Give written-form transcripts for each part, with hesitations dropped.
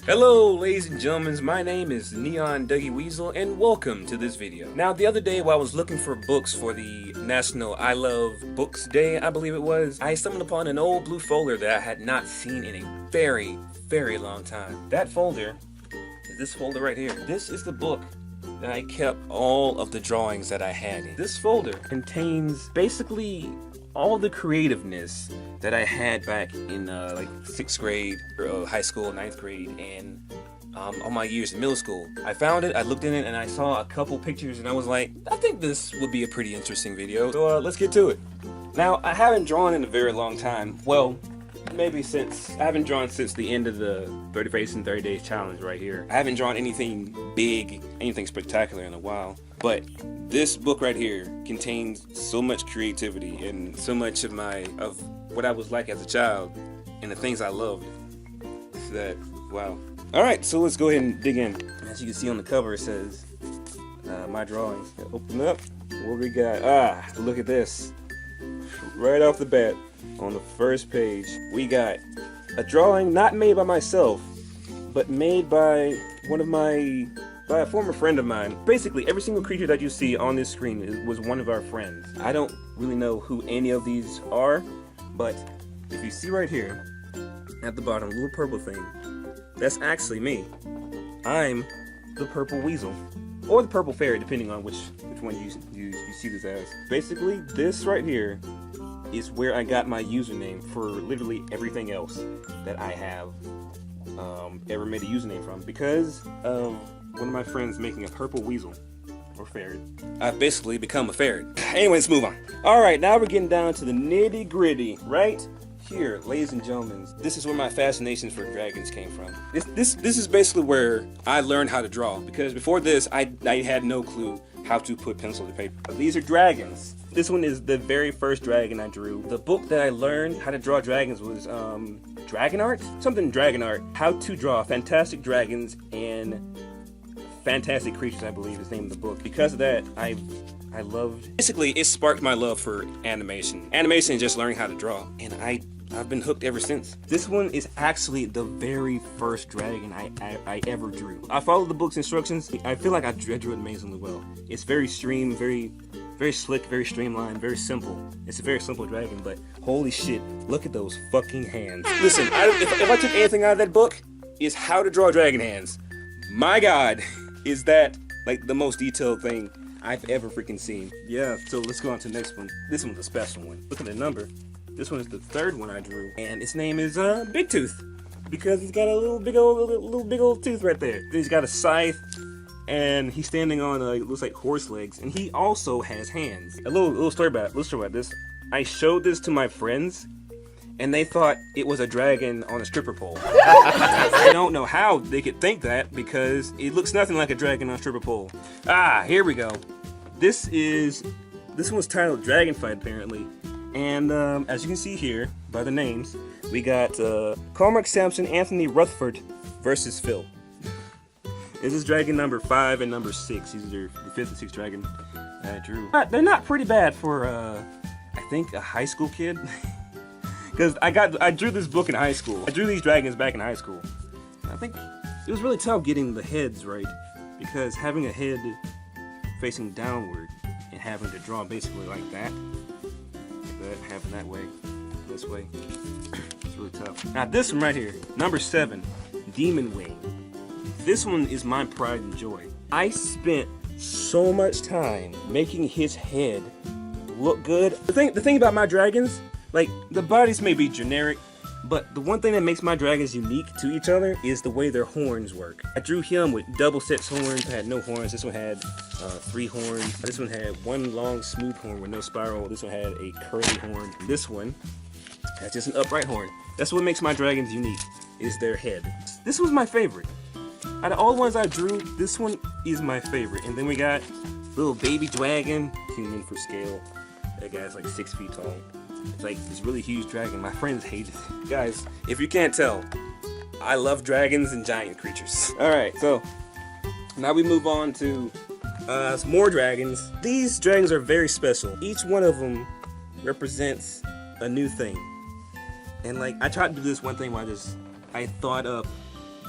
Hello ladies and gentlemen, my name is Neon Dougie Weasel and welcome to this video. Now the other day while I was looking for books for the National I Love Books Day, I believe it was, I stumbled upon an old blue folder that I had not seen in a very, very long time. That folder is this folder right here. This is the book that I kept all of the drawings that I had in. This folder contains basically all the creativeness that I had back in like 6th grade, or high school, 9th grade, and all my years in middle school. I found it, I looked in it, and I saw a couple pictures, and I was like, I think this would be a pretty interesting video. So let's get to it. Now, I haven't drawn in a very long time. Well, maybe I haven't drawn since the end of the 30 Days and 30 Days challenge right here. I haven't drawn anything big, anything spectacular in a while. But this book right here contains so much creativity and so much of what I was like as a child and the things I loved. That, wow. Alright, so let's go ahead and dig in. As you can see on the cover, it says my drawings. Open up. What we got? Look at this. Right off the bat, on the first page, we got a drawing not made by myself, but made by by a former friend of mine. Basically, every single creature that you see on this screen was one of our friends. I don't really know who any of these are, but if you see right here, at the bottom, little purple thing, that's actually me. I'm the purple weasel, or the purple fairy, depending on which one you see this as. Basically, this right here is where I got my username for literally everything else that I have ever made a username from, because of one of my friends making a purple weasel or ferret. I've basically become a ferret. Anyway, let's move on. Alright, now we're getting down to the nitty gritty. Right here, ladies and gentlemen, this is where my fascination for dragons came from. This is basically where I learned how to draw, because before this I had no clue how to put pencil to paper. These are dragons. This one is the very first dragon I drew. The book that I learned how to draw dragons was Dragon Art? Something Dragon Art. How to Draw Fantastic Dragons and Fantastic Creatures, I believe is the name of the book. Because of that, I loved... Basically, it sparked my love for animation. Animation is just learning how to draw. And I've been hooked ever since. This one is actually the very first dragon I ever drew. I followed the book's instructions. I feel like I drew it amazingly well. It's very very slick, very streamlined, very simple. It's a very simple dragon, but holy shit, look at those fucking hands. Listen, if I took anything out of that book, is how to draw dragon hands. My god, is that like the most detailed thing I've ever freaking seen. Yeah, so let's go on to the next one. This one's a special one. Look at the number. This one is the third one I drew, and its name is Big Tooth, because he's got a little big old tooth right there. Then he's got a scythe, and he's standing on looks like horse legs, and he also has hands. A little story about this. I showed this to my friends, and they thought it was a dragon on a stripper pole. I don't know how they could think that, because it looks nothing like a dragon on a stripper pole. Here we go. This one's titled Dragon Fight, apparently. And as you can see here, by the names, we got Cormac Sampson, Anthony Rutherford versus Phil. This is dragon number 5 and number 6. These are the 5th and 6th dragon I drew. They're not pretty bad for, I think, a high school kid. Because I drew this book in high school. I drew these dragons back in high school. I think it was really tough getting the heads right, because having a head facing downward and having to draw basically like that, having that way, this way, it's really tough. Now this one right here, number 7, Demon Wing. This one is my pride and joy. I spent so much time making his head look good. The thing about my dragons, like, the bodies may be generic, but the one thing that makes my dragons unique to each other is the way their horns work. I drew him with double sets horns. I had no horns. This one had 3 horns. This one had one long smooth horn with no spiral. This one had a curly horn. And this one has just an upright horn. That's what makes my dragons unique, is their head. This was my favorite. Out of all the ones I drew, this one is my favorite. And then we got little baby dragon, human for scale. That guy's like 6 feet tall. It's like this really huge dragon. My friends hate it. Guys, if you can't tell, I love dragons and giant creatures. Alright, so now we move on to some more dragons. These dragons are very special. Each one of them represents a new thing. And like, I tried to do this one thing where I thought up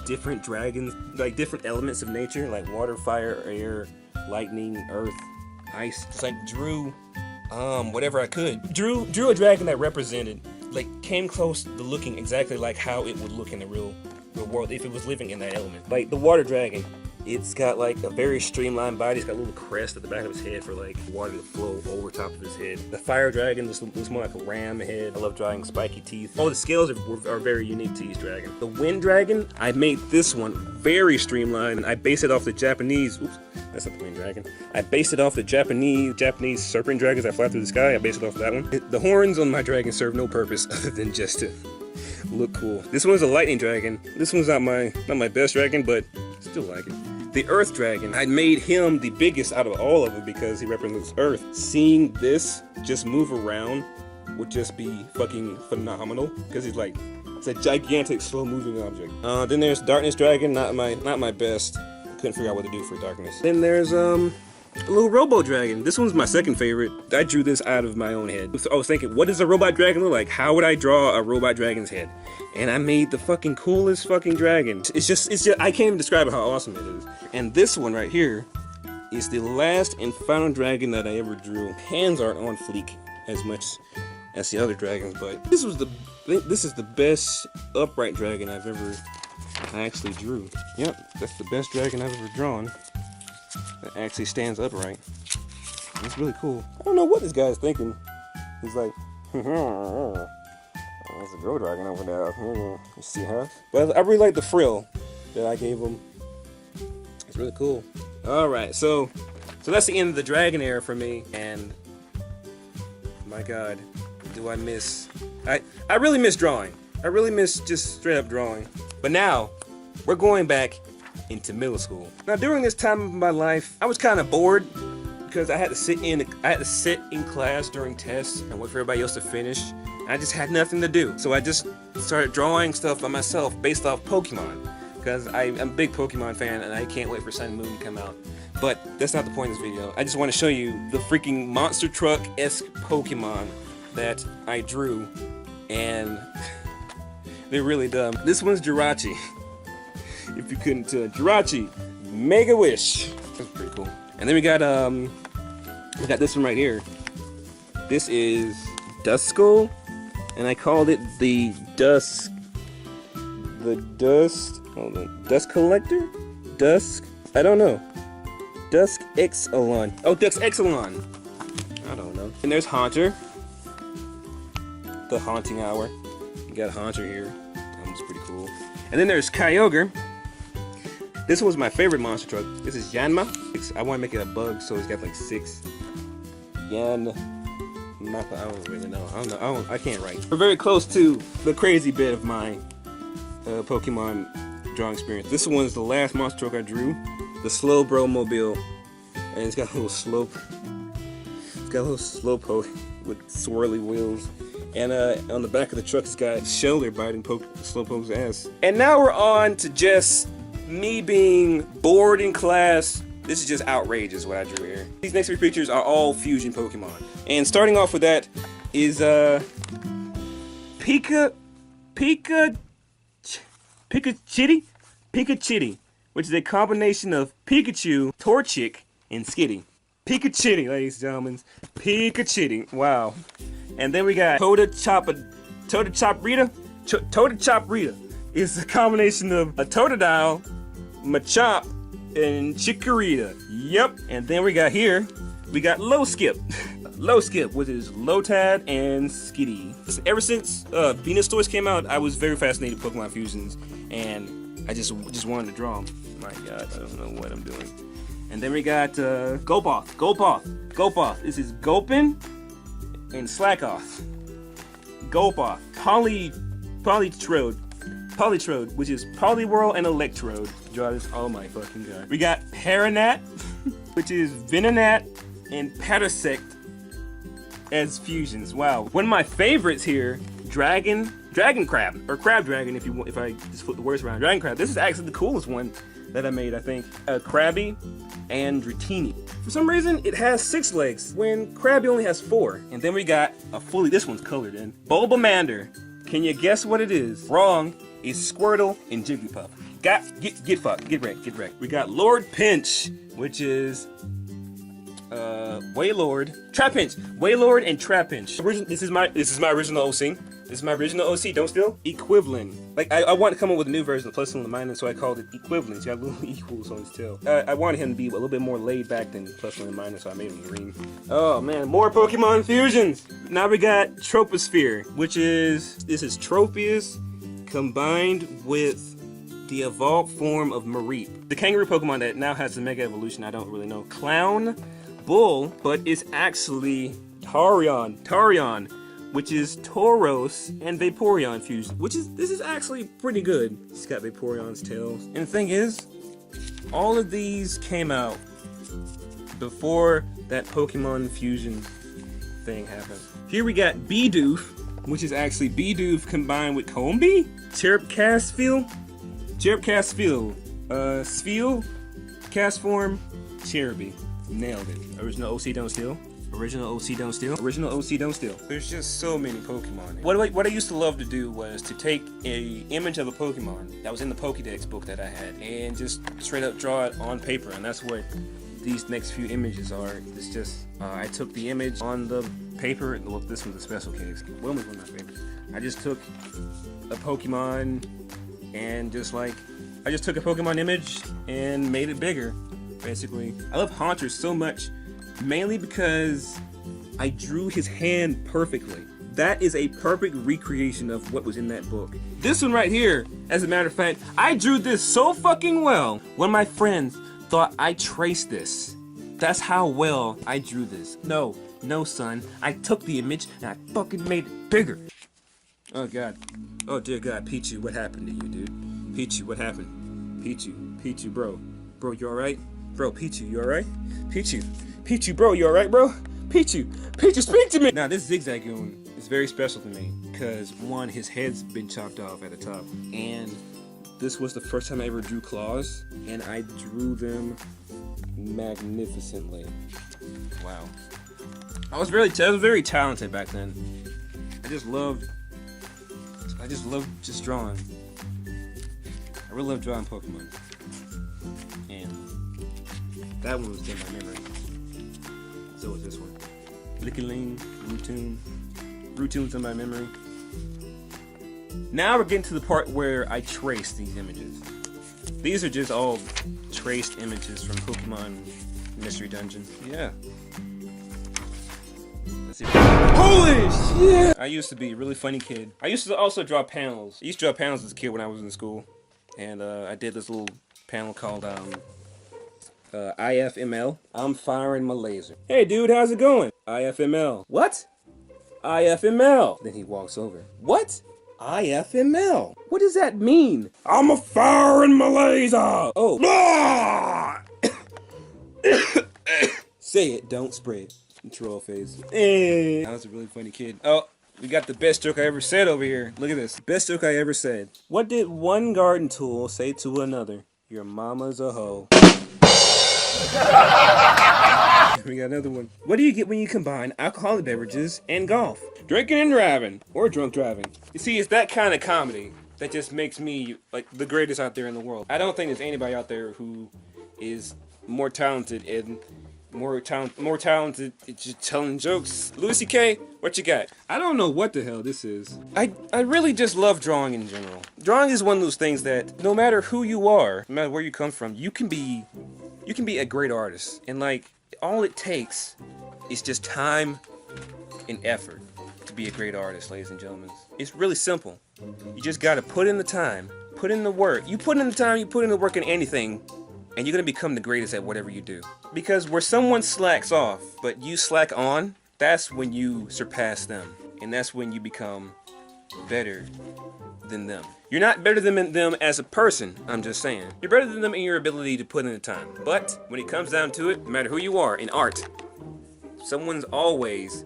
different dragons, like different elements of nature, like water, fire, air, lightning, earth, ice. Just like drew whatever I could. Drew a dragon that represented, like came close to looking exactly like how it would look in the real world if it was living in that element. Like the water dragon, it's got like a very streamlined body. It's got a little crest at the back of his head for like water to flow over top of his head. The fire dragon looks more like a ram head. I love drawing spiky teeth. Oh, the scales are very unique to each dragon. The wind dragon, I made this one very streamlined. I based it off the Japanese, oops, that's not the wind dragon. I based it off the Japanese serpent dragons that fly through the sky. I based it off of that one. The horns on my dragon serve no purpose other than just to look cool. This one's a lightning dragon. This one's not my best dragon, but still like it. The Earth Dragon, I made him the biggest out of all of them because he represents Earth. Seeing this just move around would just be fucking phenomenal because he's like, it's a gigantic slow moving object. Then there's Darkness Dragon, not my best. Couldn't figure out what to do for darkness. Then there's a little Robo Dragon. This one's my second favorite. I drew this out of my own head. I was thinking, what does a robot dragon look like? How would I draw a robot dragon's head? And I made the fucking coolest fucking dragon. It's just, I can't even describe how awesome it is. And this one right here is the last and final dragon that I ever drew. Hands aren't on fleek as much as the other dragons, but this is the best upright dragon I actually drew. Yep, that's the best dragon I've ever drawn that actually stands upright. It's really cool. I don't know what this guy's thinking. He's like, there's a girl dragon over there. You see her? But I really like the frill that I gave him. It's really cool. Alright, so that's the end of the dragon era for me, and my god, do I miss... I really miss drawing. I really miss just straight up drawing. But now, we're going back into middle school. Now during this time of my life, I was kind of bored because I had to sit in class during tests and wait for everybody else to finish. I just had nothing to do. So I just started drawing stuff by myself based off Pokemon. Because I'm a big Pokemon fan and I can't wait for Sun and Moon to come out. But that's not the point of this video. I just want to show you the freaking monster truck-esque Pokemon that I drew. And they're really dumb. This one's Jirachi. If you couldn't tell. Jirachi, Mega Wish. That's pretty cool. And then we got this one right here. This is Duskull. And I called it the Dust Collector? Dusk? I don't know. Dusk Exelon. Oh, Dusk Exelon. I don't know. And there's Haunter. The Haunting Hour. You got Haunter here. That one's pretty cool. And then there's Kyogre. This was my favorite monster truck. This is Yanma. I want to make it a bug, so it's got like 6. Yanma. I don't really know. I don't know. I can't write. We're very close to the crazy bit of my Pokemon drawing experience. This one's the last monster truck I drew. The Slowbro Mobile. And it's got a little slope. It's got a little slowpoke with swirly wheels. And on the back of the truck, it's got shoulder biting Slowpoke's ass. And now we're on to just me being bored in class. This is just outrageous what I drew here. These next 3 pictures are all fusion Pokemon. And starting off with that is Pikachitty, which is a combination of Pikachu, Torchic, and Skitty. Pikachitty, ladies and gentlemen. Pikachitty. Wow. And then we got Totochaprita. Totochaprita is a combination of a Totodile, Machop, and Chikorita. Yep. And then we got Lowskip. Lowskip, which is Lotad and Skitty. Ever since Venusaur came out, I was very fascinated with Pokemon fusions, and I just wanted to draw them. My god, I don't know what I'm doing. And then we got Gopoth. This is Gopin and Slackoth. Gopoth. Polytrode, which is Poliwhirl and Electrode. Draw this, oh my fucking god. We got Paranat, which is Venonat and Parasect as fusions. Wow. One of my favorites here, Dragon Crab, or Crab Dragon if I just flip the words around. Dragon Crab. This is actually the coolest one that I made, I think. Krabby and Dratini. For some reason, it has 6 legs when Krabby only has 4. And then we got this one's colored in. Bulbamander. Can you guess what it is? Wrong. It's Squirtle and Jigglypuff. Get fucked. Get wrecked. We got Lord Pinch, which is Waylord, Trapinch, Waylord and Trapinch. This is my original OC. This is my original OC. Don't steal. Equivalent. Like I want to come up with a new version of plus and minus, so I called it Equivalent. You got little equals on his tail. I wanted him to be a little bit more laid back than plus and minus, so I made him green. Oh man, more Pokemon fusions. Now we got Troposphere, which is this is Tropius combined with the evolved form of Mareep. The kangaroo Pokemon that now has the Mega Evolution, I don't really know. Clown Bull, but it's actually Tarion, which is Tauros and Vaporeon fusion, this is actually pretty good. It's got Vaporeon's tails. And the thing is, all of these came out before that Pokemon fusion thing happened. Here we got Bidoof, which is actually Bidoof combined with Combee, Cherubcasfeel, Spheal, Cast Form, Cherubi. Nailed it. Original OC don't steal. Original OC don't steal. Original OC don't steal. There's just so many Pokemon. What I used to love to do was to take a image of a Pokemon that was in the Pokédex book that I had and just straight up draw it on paper, and that's what these next few images are. It's just I took the image on the paper. Well, this one's a special case. Well, one of my favorites. I just took a Pokemon and I just took a Pokemon image and made it bigger. Basically, I love Haunter so much, mainly because I drew his hand perfectly. That is a perfect recreation of what was in that book. This one right here, as a matter of fact, I drew this so fucking well. One of my friends thought I traced this. That's how well I drew this. No, son, I took the image and I fucking made it bigger. Oh god. Oh dear god, Pichu, what happened to you, dude? Pichu, what happened? Pichu, bro. Bro, you alright? Bro, Pichu, you alright? Pichu, bro, you alright, bro? Pichu, speak to me! Now, this Zigzagoon is very special to me, because one, his head's been chopped off at the top, and this was the first time I ever drew claws, and I drew them magnificently. Wow. I was very talented back then. I just loved just drawing. I really love drawing Pokemon. And that one was in my memory. So was this one. Lickitung, Rootoon's in my memory. Now we're getting to the part where I trace these images. These are just all traced images from Pokemon Mystery Dungeon. Yeah. Let's see. Holy shit! I used to be a really funny kid. I used to also draw panels. I used to draw panels as a kid when I was in school. And I did this little panel called IFML. I'm firing my laser. Hey dude, how's it going? IFML. What? IFML. Then he walks over. What? IFML. What does that mean? I'm a firing my laser. Oh. Say it, don't spread. Troll face. Hey. I was a really funny kid. Oh. We got the best joke I ever said over here. Look at this. Best joke I ever said. What did one garden tool say to another? Your mama's a hoe. We got another one. What do you get when you combine alcoholic beverages and golf? Drinking and driving. Or drunk driving. You see, it's that kind of comedy that just makes me like the greatest out there in the world. I don't think there's anybody out there who is more talented and more talented at just telling jokes. Louis C.K., what you got? I don't know what the hell this is. I really just love drawing in general. Drawing is one of those things that no matter who you are, no matter where you come from, you can be a great artist. And like, all it takes is just time and effort to be a great artist, ladies and gentlemen. It's really simple. You just gotta put in the time, put in the work. You put in the time, you put in the work in anything, and you're gonna become the greatest at whatever you do. Because where someone slacks off, but you slack on, that's when you surpass them. And that's when you become better than them. You're not better than them as a person, I'm just saying. You're better than them in your ability to put in the time. But when it comes down to it, no matter who you are in art, someone's always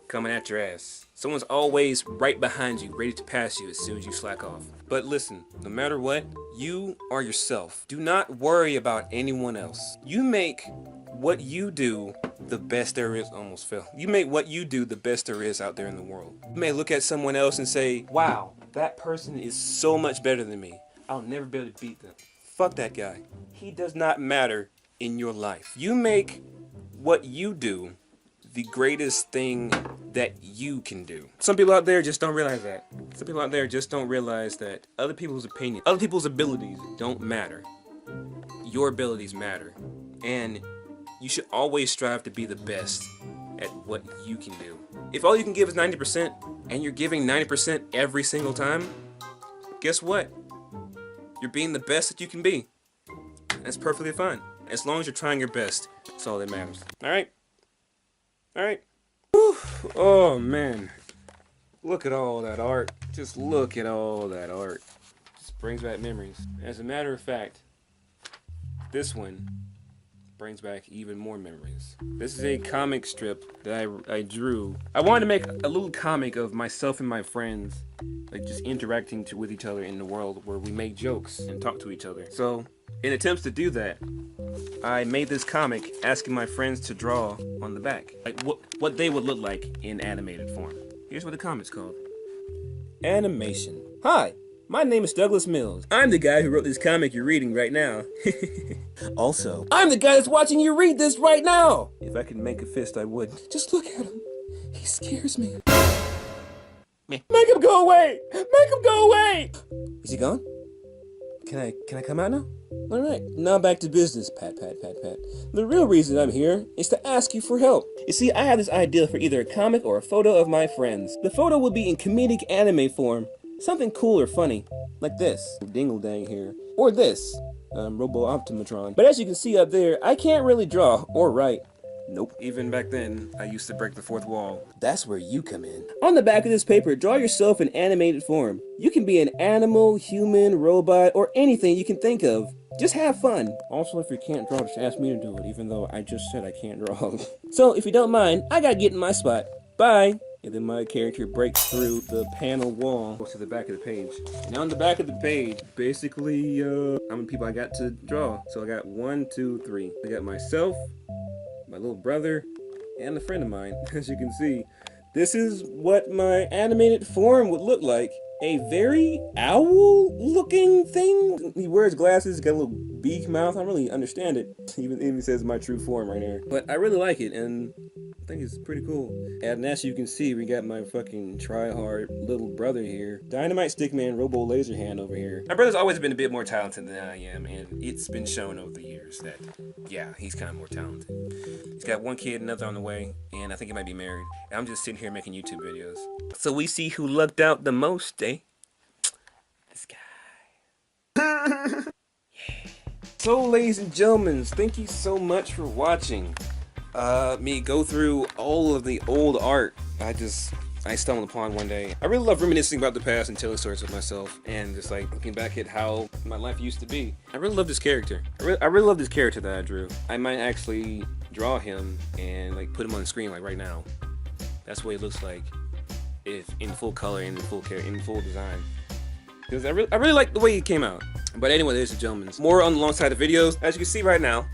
coming at your ass. Someone's always right behind you, ready to pass you as soon as you slack off. But listen, no matter what, you are yourself. Do not worry about anyone else. You make what you do the best there is. Almost fell. You make what you do the best there is out there in the world. You may look at someone else and say, wow, that person is so much better than me. I'll never be able to beat them. Fuck that guy. He does not matter in your life. You make what you do the greatest thing that you can do. Some people out there just don't realize that. Some people out there just don't realize that other people's opinion, other people's abilities don't matter. Your abilities matter. And you should always strive to be the best at what you can do. If all you can give is 90% and you're giving 90% every single time, guess what? You're being the best that you can be. That's perfectly fine. As long as you're trying your best, that's all that matters. Alright? Alright? Oh man. Look at all that art. Just look at all that art. Just brings back memories. As a matter of fact, this one brings back even more memories. This is a comic strip that I drew. I wanted to make a little comic of myself and my friends, like just interacting with each other in the world where we make jokes and talk to each other. So, in attempts to do that, I made this comic asking my friends to draw on the back, like what they would look like in animated form. Here's what the comic's called. Animation. Hi, my name is Douglas Mills. I'm the guy who wrote this comic you're reading right now. Also, I'm the guy that's watching you read this right now! If I could make a fist, I would. Just look at him. He scares me. Make him go away! Make him go away! Is he gone? Can I come out now? Alright, now back to business, pat. The real reason I'm here is to ask you for help. You see, I have this idea for either a comic or a photo of my friends. The photo would be in comedic anime form. Something cool or funny, like this, Dingle Dang here, or this, Robo Optimatron. But as you can see up there, I can't really draw or write. Nope. Even back then, I used to break the fourth wall. That's where you come in. On the back of this paper, draw yourself in animated form. You can be an animal, human, robot, or anything you can think of. Just have fun. Also, if you can't draw, just ask me to do it, even though I just said I can't draw. So, if you don't mind, I gotta get in my spot. Bye! And then my character breaks through the panel wall, goes to the back of the page. And on the back of the page, basically, how many people I got to draw. So I got 1, 2, 3. I got myself, my little brother, and a friend of mine. As you can see, this is what my animated form would look like. A very owl-looking thing. He wears glasses, got a little beak mouth. I don't really understand it. Even says my true form right here. But I really like it, and I think it's pretty cool. And as you can see, we got my fucking try-hard little brother here. Dynamite Stickman Robo Laser Hand over here. My brother's always been a bit more talented than I am, and it's been shown over the years that, yeah, he's kind of more talented. He's got one kid, another on the way, and I think he might be married. And I'm just sitting here making YouTube videos. So we see who lucked out the most, eh? This guy. Yeah. So, ladies and gentlemen, thank you so much for watching me go through all of the old art I stumbled upon one day. I really love reminiscing about the past and telling stories of myself, and just like looking back at how my life used to be. I really love this character. I really love this character that I drew. I might actually draw him and like put him on the screen like right now. That's what he looks like if in full color and in full design. Because I really like the way he came out. But anyway, ladies and gentlemen, more on alongside the videos. As you can see right now,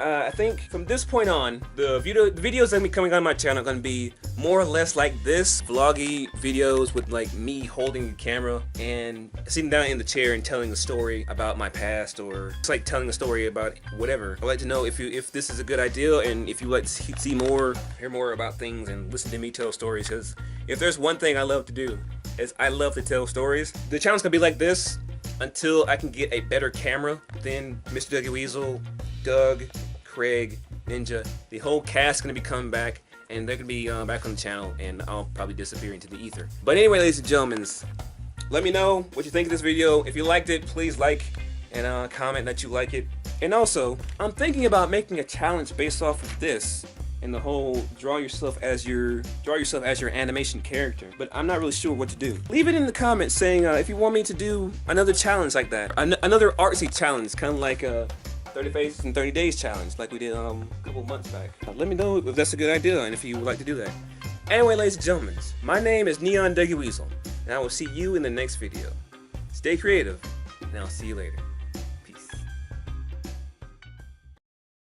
I think from this point on, the videos that will be coming on my channel are going to be more or less like this, vloggy videos with like me holding the camera and sitting down in the chair and telling a story about my past, or it's like telling a story about whatever. I'd like to know if this is a good idea, and if you like to see more, hear more about things, and listen to me tell stories. Because if there's one thing I love to do, is I love to tell stories. The channel's gonna be like this until I can get a better camera. Then Mr. Dougie Weasel, Doug, Craig, Ninja, the whole cast gonna be coming back, and they're gonna be back on the channel, and I'll probably disappear into the ether. But anyway, ladies and gentlemen, let me know what you think of this video. If you liked it, please like and comment that you like it. And also, I'm thinking about making a challenge based off of this and the whole draw yourself as your animation character, but I'm not really sure what to do. Leave it in the comments saying if you want me to do another challenge like that, another artsy challenge, kind of like a 30 Faces in 30 Days challenge like we did a couple months back. Let me know if that's a good idea and if you would like to do that. Anyway, ladies and gentlemen, my name is Neon Dougie Weasel, and I will see you in the next video. Stay creative, and I'll see you later.